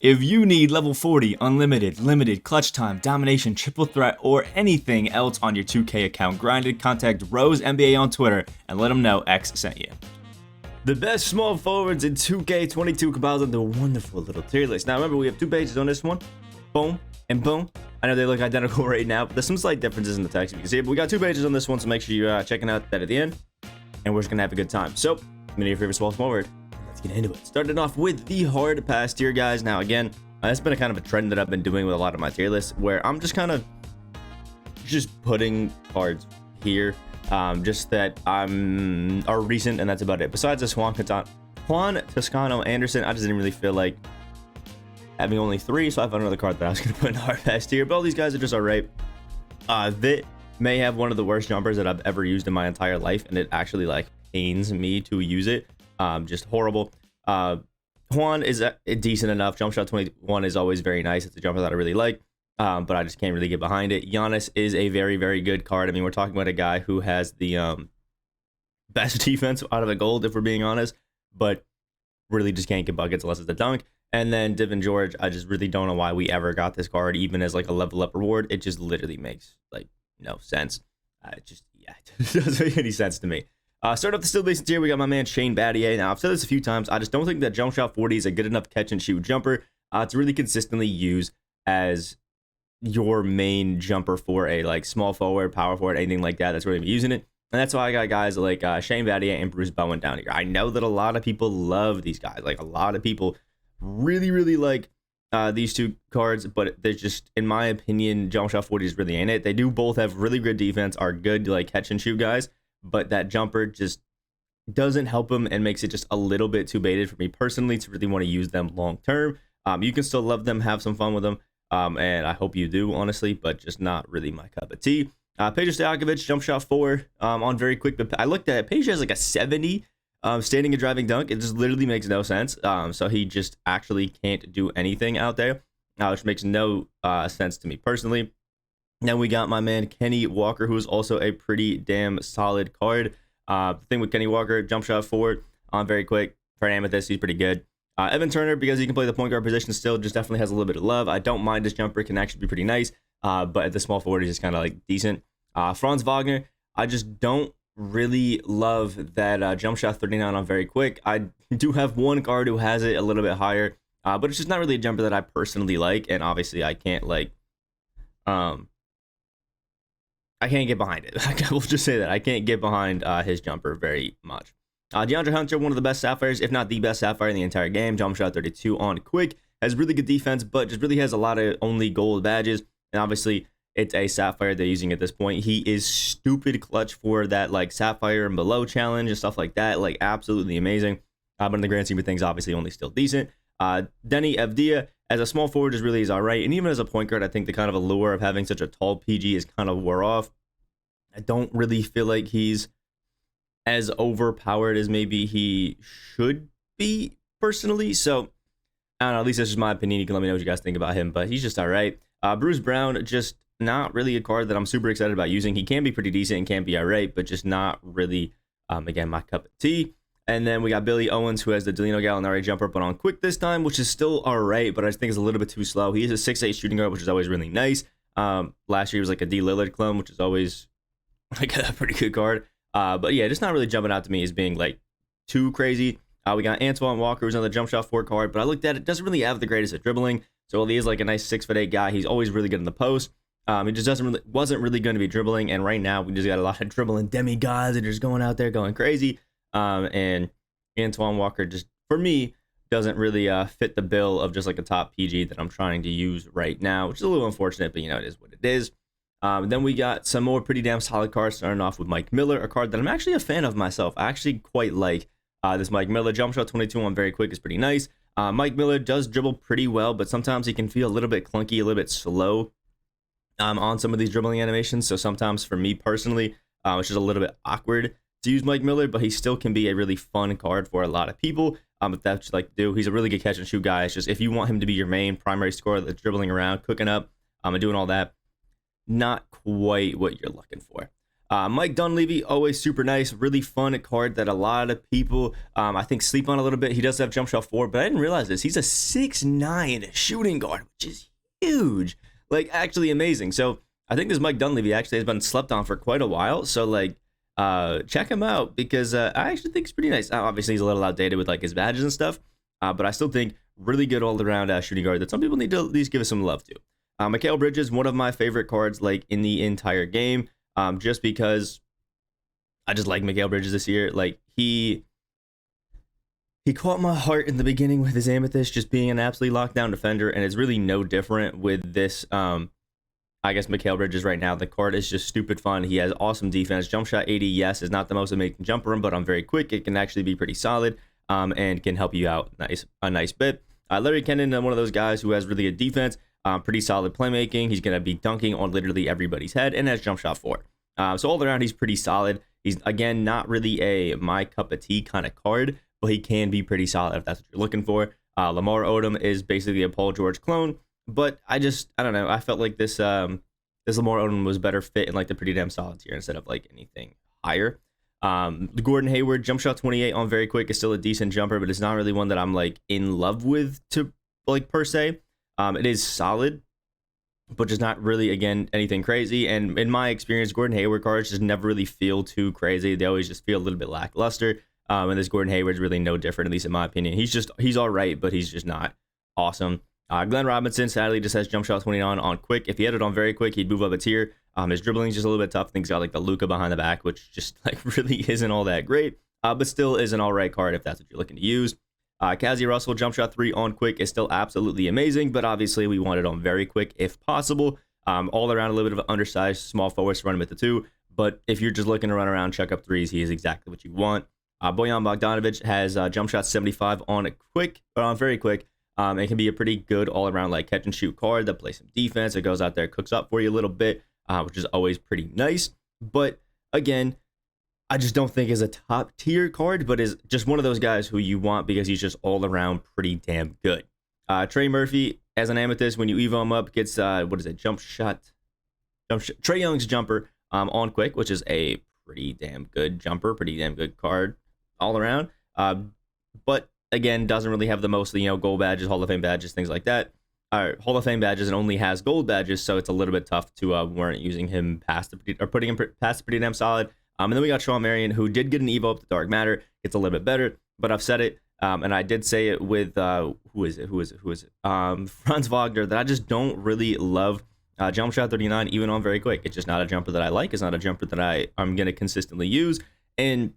If you need level 40, unlimited, limited, clutch time, domination, triple threat, or anything else on your 2K account grinded, contact Rose NBA on Twitter and let them know X sent you. The best small forwards in 2K22 compiled into a wonderful little tier list. Now remember, we have two pages on this one. Boom and boom. I know they look identical right now, but there's some slight differences in the text. You can see it, but we got two pages on this one, so make sure you're checking out that at the end. And we're just gonna have a good time. So, give me your favorite small forward. Let's get into it. Starting off with the hard pass tier, guys. Now again, that's been a kind of a trend that I've been doing with a lot of my tier lists, where I'm just kind of putting cards here, just that are recent, and that's about it. Besides this Juan Toscano Anderson, I just didn't really feel like having only three, so I found another card that I was going to put in the hard pass tier. But all these guys are just all right. Vit may have one of the worst jumpers that I've ever used in my entire life, and it actually like pains me to use it. Just horrible. Juan is decent enough. Jump shot 21 is always very nice. It's a jumper that I really like, but I just can't really get behind it. Giannis is a very, very good card. I mean, we're talking about a guy who has the best defense out of the gold, if we're being honest, but really just can't get buckets unless it's a dunk. And then Devin George, I just really don't know why we ever got this card, even as like a level up reward. It just literally makes like no sense. It doesn't make any sense to me. Start off the still basic tier, we got my man Shane Battier. Now, I've said this a few times. I just don't think that jump shot 40 is a good enough catch and shoot jumper to really consistently use as your main jumper for a like small forward, power forward, anything like that. That's really using it. And that's why I got guys like Shane Battier and Bruce Bowen down here. I know that a lot of people love these guys. Like a lot of people really, really like these two cards, but there's just, in my opinion, jump shot 40 is really ain't it. They do both have really good defense, are good like catch and shoot guys, but that jumper just doesn't help them and makes it just a little bit too baited for me personally to really want to use them long term. You can still love them, have some fun with them, and I hope you do, honestly, but just not really my cup of tea. Peja Stojakovic, jump shot 4 on very quick, but I looked at it. Peja has like a 70 standing and driving dunk. It just literally makes no sense. So he just actually can't do anything out there, which makes no sense to me personally. Then we got my man Kenny Walker, who is also a pretty damn solid card. The thing with Kenny Walker, jump shot 4 on very quick. For an amethyst, he's pretty good. Evan Turner, because he can play the point guard position still, just definitely has a little bit of love. I don't mind this jumper, can actually be pretty nice. But at the small forward, he's just kind of like decent. Franz Wagner, I just don't really love that jump shot 39 on very quick. I do have one card who has it a little bit higher, but it's just not really a jumper that I personally like, and obviously I can't like I can't get behind it. I will just say that I can't get behind his jumper very much. DeAndre Hunter, one of the best Sapphires, if not the best Sapphire in the entire game. Jump shot 32 on quick, has really good defense, but just really has a lot of only gold badges, and obviously it's a Sapphire they're using at this point. He is stupid clutch for that like Sapphire and below challenge and stuff like that. Like absolutely amazing. But in the grand scheme of things, obviously only still decent. Denny Evdia as a small forward is all right. And even as a point guard, I think the kind of allure of having such a tall PG is kind of wore off. I don't really feel like he's as overpowered as maybe he should be personally. So I don't know, at least this is my opinion. You can let me know what you guys think about him, but he's just all right. Bruce Brown, just not really a card that I'm super excited about using. He can be pretty decent and can be all right, but just not really, again, my cup of tea. And then we got Billy Owens, who has the Delino Gallinari jumper, but on quick this time, which is still all right, but I just think it's a little bit too slow. He is a 6'8 shooting guard, which is always really nice. Last year he was like a D Lillard clone, which is always like a pretty good card. But yeah, just not really jumping out to me as being like too crazy. We got Antoine Walker, who's another jump shot 4 card, but I looked at it, doesn't really have the greatest at dribbling. So while he is like a nice 6'8" guy, he's always really good in the post. He just wasn't really going to be dribbling, and right now we just got a lot of dribbling demigods that are just going out there going crazy. And Antoine Walker just, for me, doesn't really fit the bill of just like a top PG that I'm trying to use right now, which is a little unfortunate, but you know, it is what it is. Then we got some more pretty damn solid cards, starting off with Mike Miller, a card that I'm actually a fan of myself. I actually quite like this Mike Miller. Jump shot 22 on very quick is pretty nice. Mike Miller does dribble pretty well, but sometimes he can feel a little bit clunky, a little bit slow on some of these dribbling animations. So sometimes for me personally, it's just a little bit awkward to use Mike Miller, but he still can be a really fun card for a lot of people. If that's what you like to do. He's a really good catch and shoot guy. It's just if you want him to be your main primary scorer that's dribbling around, cooking up, and doing all that, not quite what you're looking for. Mike Dunleavy, always super nice, really fun card that a lot of people, I think, sleep on a little bit. He does have jump shot 4, but I didn't realize this. He's a 6'9" shooting guard, which is huge, like actually amazing. So I think this Mike Dunleavy actually has been slept on for quite a while. So like, check him out because I actually think he's pretty nice. Obviously, he's a little outdated with like his badges and stuff, but I still think really good all around shooting guard that some people need to at least give us some love to. Mikal Bridges, one of my favorite cards like in the entire game. Just because I just like Mikal Bridges this year. Like he caught my heart in the beginning with his Amethyst just being an absolutely lockdown defender, and it's really no different with this. I guess Mikal Bridges right now. The card is just stupid fun. He has awesome defense. Jump shot 80, yes, is not the most amazing jumper, but I'm very quick. It can actually be pretty solid, and can help you out a nice bit. Larry Kennan, one of those guys who has really good defense. Pretty solid playmaking. He's going to be dunking on literally everybody's head and has jump shot 4. So all around, he's pretty solid. He's, again, not really a my cup of tea kind of card, but he can be pretty solid if that's what you're looking for. Lamar Odom is basically a Paul George clone, but I don't know. I felt like this Lamar Odom was better fit in like the pretty damn solid tier instead of like anything higher. The Gordon Hayward jump shot 28 on very quick is still a decent jumper, but it's not really one that I'm like in love with to like per se. It is solid, but just not really, again, anything crazy. And in my experience, Gordon Hayward cards just never really feel too crazy. They always just feel a little bit lackluster. And this Gordon Hayward's really no different, at least in my opinion. He's all right, but he's just not awesome. Glenn Robinson, sadly, just has jump shot 29 on quick. If he had it on very quick, he'd move up a tier. His dribbling is just a little bit tough. I think he's got like the Luka behind the back, which just like really isn't all that great, but still is an all right card if that's what you're looking to use. Kazi Russell, jump shot 3 on quick is still absolutely amazing, but obviously we want it on very quick if possible. All around a little bit of an undersized small forward to run him at the 2, but if you're just looking to run around, check up 3s, he is exactly what you want. Bojan Bogdanovic has jump shot 75 on quick, but on very quick. It can be a pretty good all around like catch and shoot card that plays some defense. It goes out there, cooks up for you a little bit, which is always pretty nice. But again, I just don't think is a top tier card, but is just one of those guys who you want because he's just all around pretty damn good. Trey Murphy as an Amethyst, when you evo him up, gets jump shot. Trey Young's jumper on quick, which is a pretty damn good jumper, pretty damn good card all around. But again, doesn't really have the most gold badges, Hall of Fame badges, things like that. Hall of Fame badges and only has gold badges, so it's a little bit tough to warrant using him putting him past the pretty damn solid. And then we got Sean Marion, who did get an evo up to Dark Matter. It's a little bit better, but I've said it, and I did say it with who is it? Franz Wagner, that I just don't really love jump shot 39, even on very quick. It's just not a jumper that I like. It's not a jumper that I'm gonna consistently use, and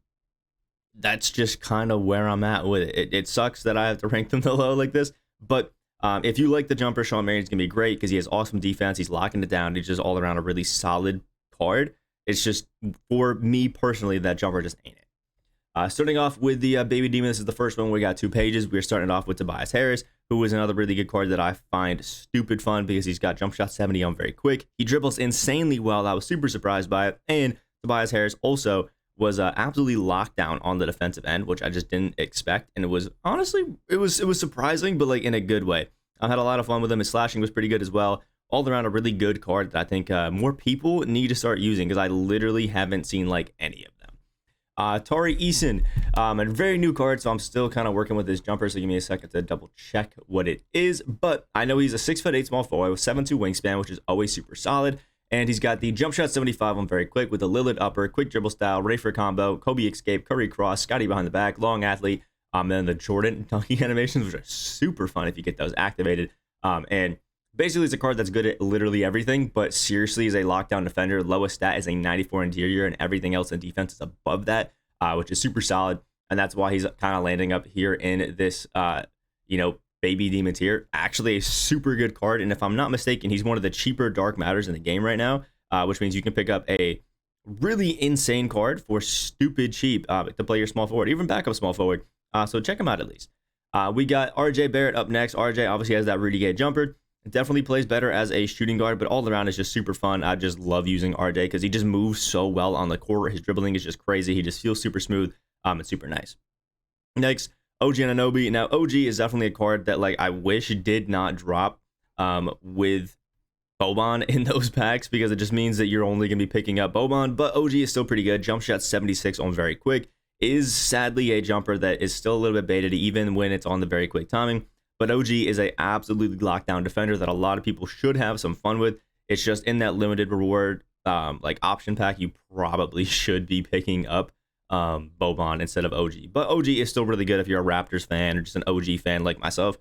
that's just kind of where I'm at with it. It sucks that I have to rank them the low like this, but if you like the jumper, Sean Marion's gonna be great because he has awesome defense. He's locking it down. He's just all around a really solid card. It's just, for me personally, that jumper just ain't it. Starting off with the Baby Demon, this is the first one. We got 2 pages. We're starting off with Tobias Harris, who is another really good card that I find stupid fun because he's got jump shot 70 on very quick. He dribbles insanely well. I was super surprised by it. And Tobias Harris also was absolutely locked down on the defensive end, which I just didn't expect. And it was, honestly, it was surprising, but like in a good way. I had a lot of fun with him. His slashing was pretty good as well. All around a really good card that I think more people need to start using because I literally haven't seen like any of them. Tari Eason, a very new card, so I'm still kind of working with this jumper, so give me a second to double check what it is. But I know he's a 6'8" small forward with 7'2" wingspan, which is always super solid. And he's got the jump shot 75 on very quick with a Lillard upper, quick dribble style, ready for combo, Kobe escape, Curry cross, Scotty behind the back, long athlete, and then the Jordan dunking animations, which are super fun if you get those activated. And basically, it's a card that's good at literally everything, but seriously is a lockdown defender. Lowest stat is a 94 interior, and everything else in defense is above that, which is super solid. And that's why he's kind of landing up here in this, Baby Demon tier. Actually, a super good card. And if I'm not mistaken, he's one of the cheaper Dark Matters in the game right now, which means you can pick up a really insane card for stupid cheap to play your small forward, even backup small forward. So check him out at least. We got RJ Barrett up next. RJ obviously has that Rudy Gay jumper. Definitely plays better as a shooting guard, but all around is just super fun. I just love using RJ because he just moves so well on the court. His dribbling is just crazy. He just feels super smooth. It's super nice. Next, OG Anunoby. Now, OG is definitely a card that like I wish did not drop with Boban in those packs because it just means that you're only going to be picking up Boban, but OG is still pretty good. Jump shot 76 on very quick is sadly a jumper that is still a little bit baited even when it's on the very quick timing, but OG is a absolutely lockdown defender that a lot of people should have some fun with. It's just in that limited reward like option pack, you probably should be picking up Boban instead of OG, but OG is still really good if you're a Raptors fan or just an OG fan like myself.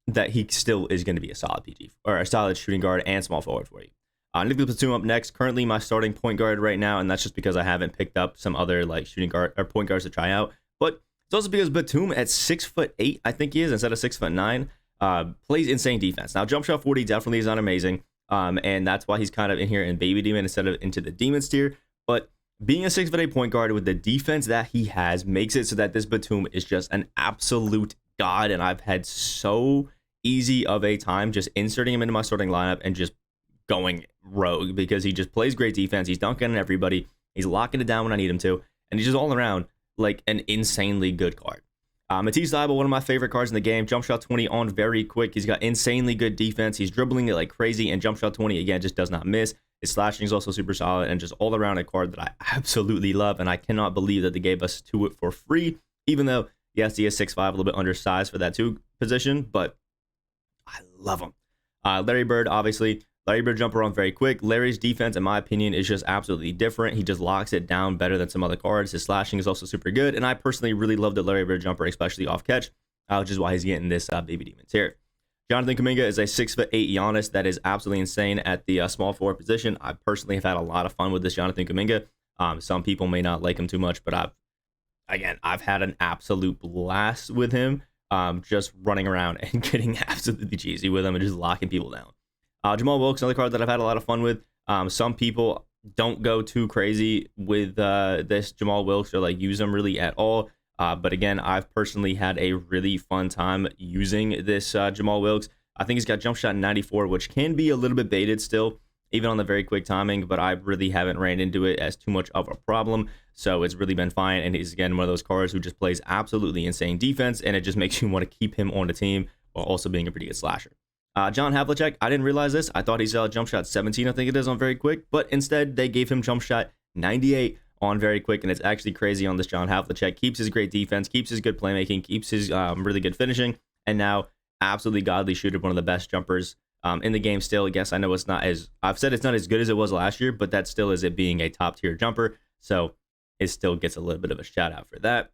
That he still is going to be a solid PG or a solid shooting guard and small forward for you. Nicholas Batum up next. Currently my starting point guard right now, and that's just because I haven't picked up some other like shooting guard or point guards to try out. But it's also because Batum at 6'8", I think he is, instead of 6'9", plays insane defense. Now jump shot 40 definitely is not amazing, and that's why he's kind of in here in baby demon instead of into the demons tier. But being a 6'8" point guard with the defense that he has makes it so that this Batum is just an absolute god, and I've had so easy of a time just inserting him into my starting lineup and just going rogue because he just plays great defense. He's dunking on everybody. He's locking it down when I need him to, and he's just all around like an insanely good card. tydebo, one of my favorite cards in the game. Jump shot 20 on very quick. He's got insanely good defense. He's dribbling it like crazy, and jump shot 20 again just does not miss. His slashing is also super solid and just all around a card that I absolutely love, and I cannot believe that they gave us to it for free, even though yes, he is 6'5", a little bit undersized for that 2 position, but I love him. Larry Bird, obviously. Larry Bird jumper on very quick. Larry's defense, in my opinion, is just absolutely different. He just locks it down better than some other cards. His slashing is also super good, and I personally really love the Larry Bird jumper, especially off catch, which is why he's getting this baby demons here. Jonathan Kuminga is a 6'8" Giannis that is absolutely insane at the small forward position. I personally have had a lot of fun with this Jonathan Kuminga. Some people may not like him too much, but I've had an absolute blast with him. Just running around and getting absolutely cheesy with him and just locking people down. Jamal Wilkes, another card that I've had a lot of fun with. Some people don't go too crazy with this Jamal Wilkes or like use him really at all. But again, I've personally had a really fun time using this Jamal Wilkes. I think he's got jump shot 94, which can be a little bit baited still, even on the very quick timing, but I really haven't ran into it as too much of a problem. So it's really been fine. And he's, again, one of those cards who just plays absolutely insane defense, and it just makes you want to keep him on the team while also being a pretty good slasher. John Havlicek, I didn't realize this. I thought he's jump shot 17, I think it is, on very quick, but instead they gave him jump shot 98 on very quick, and it's actually crazy on this John Havlicek. Keeps his great defense, keeps his good playmaking, keeps his really good finishing, and now absolutely godly shooter, one of the best jumpers in the game still. Yes, I know it's not as, I've said it's not as good as it was last year, but that still is it being a top tier jumper. So it still gets a little bit of a shout out for that.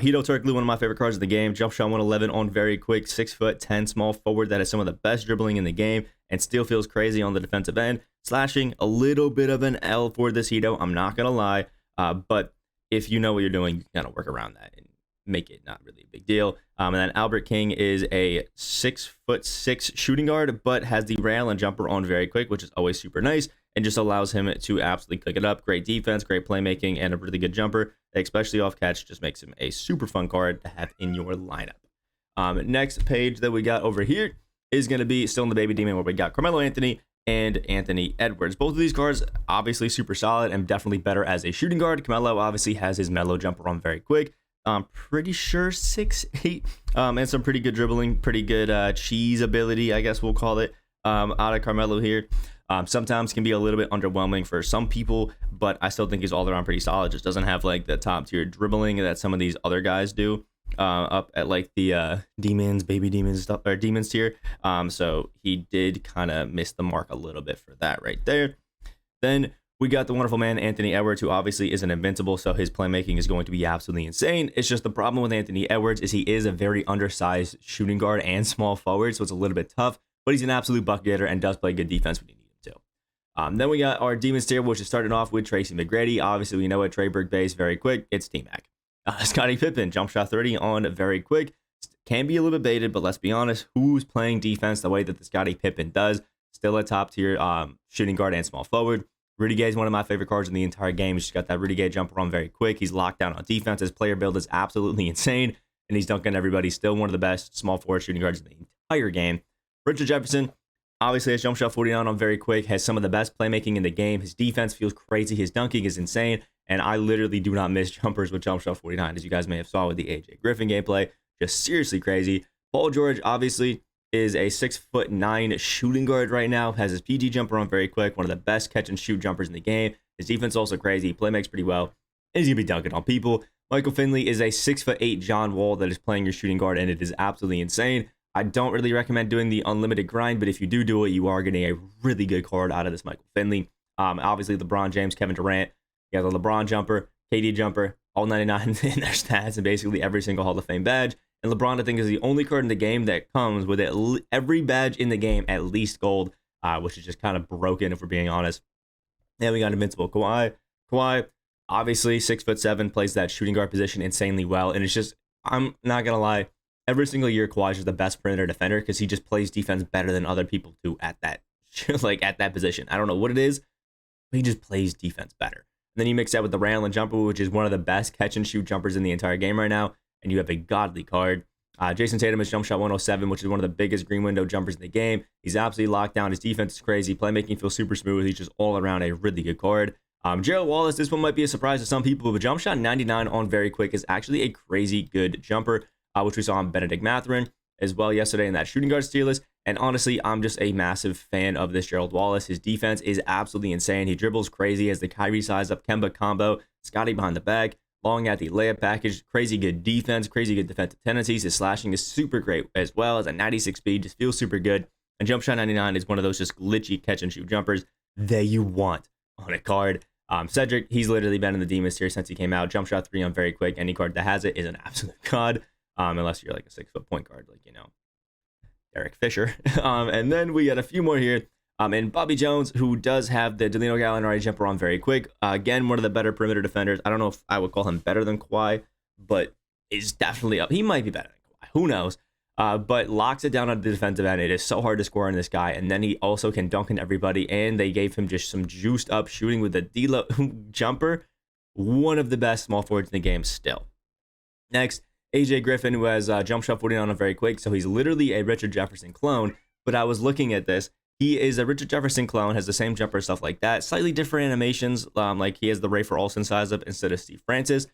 Hito Turkoglu, one of my favorite cards of the game. Jump shot 111 on very quick, 6'10" small forward that has some of the best dribbling in the game and still feels crazy on the defensive end. Slashing, a little bit of an L for this Hito, I'm not going to lie. But if you know what you're doing, you can kind of work around that and make it not really a big deal. And then Albert King is a 6'6" shooting guard, but has the rail and jumper on very quick, which is always super nice and just allows him to absolutely cook it up. Great defense, great playmaking, and a really good jumper, especially off catch. Just makes him a super fun card to have in your lineup. Next page that we got over here is going to be still in the Baby Demon, where we got Carmelo Anthony and Anthony Edwards. Both of these cards obviously super solid and definitely better as a shooting guard. Carmelo obviously has his mellow jumper on very quick. I'm pretty sure 6'8", and some pretty good dribbling, pretty good cheese ability, I guess we'll call it, out of Carmelo here. Sometimes can be a little bit underwhelming for some people, but I still think he's all around pretty solid. Just doesn't have like the top tier dribbling that some of these other guys do up at like the demons, baby demons stuff, or demons tier. So he did kind of miss the mark a little bit for that right there. Then we got the wonderful man, Anthony Edwards, who obviously isn't invincible, so his playmaking is going to be absolutely insane. It's just the problem with Anthony Edwards is he is a very undersized shooting guard and small forward, so it's a little bit tough, but he's an absolute bucket getter and does play good defense when you need him to. Then we got our Demons tier, which is starting off with Tracy McGrady. Obviously, we know it, Treyberg base, very quick. It's T-Mac. Scottie Pippen, jump shot 30 on very quick. Can be a little bit baited, but let's be honest, who's playing defense the way that the Scottie Pippen does? Still a top tier shooting guard and small forward. Rudy Gay is one of my favorite cards in the entire game. He's just got that Rudy Gay jumper on very quick. He's locked down on defense. His player build is absolutely insane, and he's dunking everybody. Still one of the best small forward shooting guards in the entire game. Richard Jefferson, obviously has jump shot 49 on very quick, has some of the best playmaking in the game. His defense feels crazy. His dunking is insane, and I literally do not miss jumpers with jump shot 49, as you guys may have saw with the AJ Griffin gameplay. Just seriously crazy. Paul George, obviously, is a 6'9" shooting guard right now. Has his PG jumper on very quick. One of the best catch and shoot jumpers in the game. His defense is also crazy. He play makes pretty well. And he's gonna be dunking on people. Michael Finley is a 6'8" John Wall that is playing your shooting guard, and it is absolutely insane. I don't really recommend doing the unlimited grind, but if you do it, you are getting a really good card out of this Michael Finley. Obviously, LeBron James, Kevin Durant. You have the LeBron jumper, KD jumper, all 99 in their stats, and basically every single Hall of Fame badge. And LeBron, I think, is the only card in the game that comes with every badge in the game at least gold, which is just kind of broken if we're being honest. Then we got Invincible Kawhi. Kawhi, obviously 6'7", plays that shooting guard position insanely well, and it's just, I'm not gonna lie, every single year Kawhi is just the best perimeter defender because he just plays defense better than other people do at that at that position. I don't know what it is, but he just plays defense better. And then you mix that with the Randall jumper, which is one of the best catch and shoot jumpers in the entire game right now, and you have a godly card. Jason Tatum is jump shot 107, which is one of the biggest green window jumpers in the game. He's absolutely locked down. His defense is crazy. Playmaking feels super smooth. He's just all around a really good card. Gerald Wallace, this one might be a surprise to some people, but jump shot 99 on very quick is actually a crazy good jumper, which we saw on Benedict Mathurin as well yesterday in that shooting guard tier list. And honestly, I'm just a massive fan of this Gerald Wallace. His defense is absolutely insane. He dribbles crazy as the Kyrie size up Kemba combo, Scotty behind the back, long at the layup package, crazy good defense, crazy good defensive tendencies. His slashing is super great as well as a 96 speed, just feels super good. And jump shot 99 is one of those just glitchy catch and shoot jumpers that you want on a card. Cedric, he's literally been in the Demons tier since he came out. Jump shot 3 on very quick. Any card that has it is an absolute god, unless you're like a 6-foot point guard, like, you know, Derek Fisher. And then we got a few more here. And Bobby Jones, who does have the Danilo Gallinari jumper on very quick. Again, one of the better perimeter defenders. I don't know if I would call him better than Kawhi, but is definitely up. He might be better than Kawhi. Who knows? But locks it down on the defensive end. It is so hard to score on this guy. And then he also can dunk on everybody. And they gave him just some juiced up shooting with the D-Lo jumper. One of the best small forwards in the game still. Next, AJ Griffin, who has jump shot 49 on very quick. So he's literally a Richard Jefferson clone. But I was looking at this. He is a Richard Jefferson clone, has the same jumper, stuff like that. Slightly different animations. Like he has the Rafer Olsen size up instead of Steve Francis.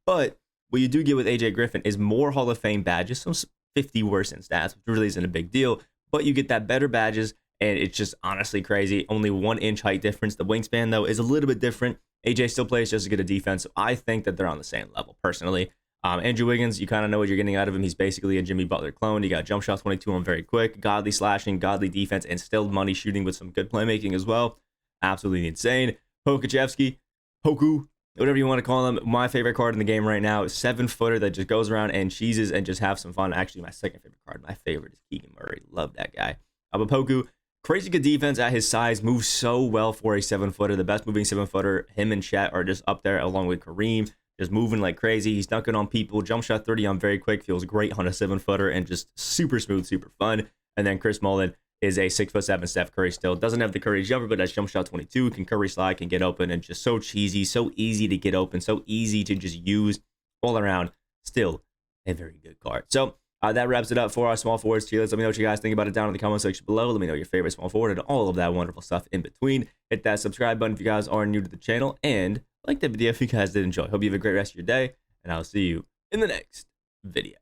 But what you do get with AJ Griffin is more Hall of Fame badges. Some 50 worse in stats, which really isn't a big deal. But you get that better badges, and it's just honestly crazy. Only 1 inch height difference. The wingspan, though, is a little bit different. AJ still plays just as good a defense. So I think that they're on the same level, personally. Andrew Wiggins, you kind of know what you're getting out of him. He's basically a Jimmy Butler clone. You got jump shot 22 on very quick, godly slashing, godly defense, and still money shooting with some good playmaking as well. Absolutely insane. Pokachevsky, Poku, whatever you want to call him. My favorite card in the game right now is 7-footer that just goes around and cheeses and just have some fun. Actually, my second favorite card. My favorite is Keegan Murray. Love that guy. But Poku, crazy good defense at his size, moves so well for a 7-footer. The best moving 7-footer. Him and Chet are just up there along with Kareem. Just moving like crazy. He's dunking on people. Jump shot 30 on very quick. Feels great on a 7-footer and just super smooth, super fun. And then Chris Mullin is a 6'7" Steph Curry still. Doesn't have the Curry jumper, but has jump shot 22. Can Curry slide, can get open, and just so cheesy, so easy to get open, so easy to just use all around. Still a very good card. So that wraps it up for our small forwards tier list. Let me know what you guys think about it down in the comment section below. Let me know your favorite small forward and all of that wonderful stuff in between. Hit that subscribe button if you guys are new to the channel, and like that video if you guys did enjoy. Hope you have a great rest of your day, and I'll see you in the next video.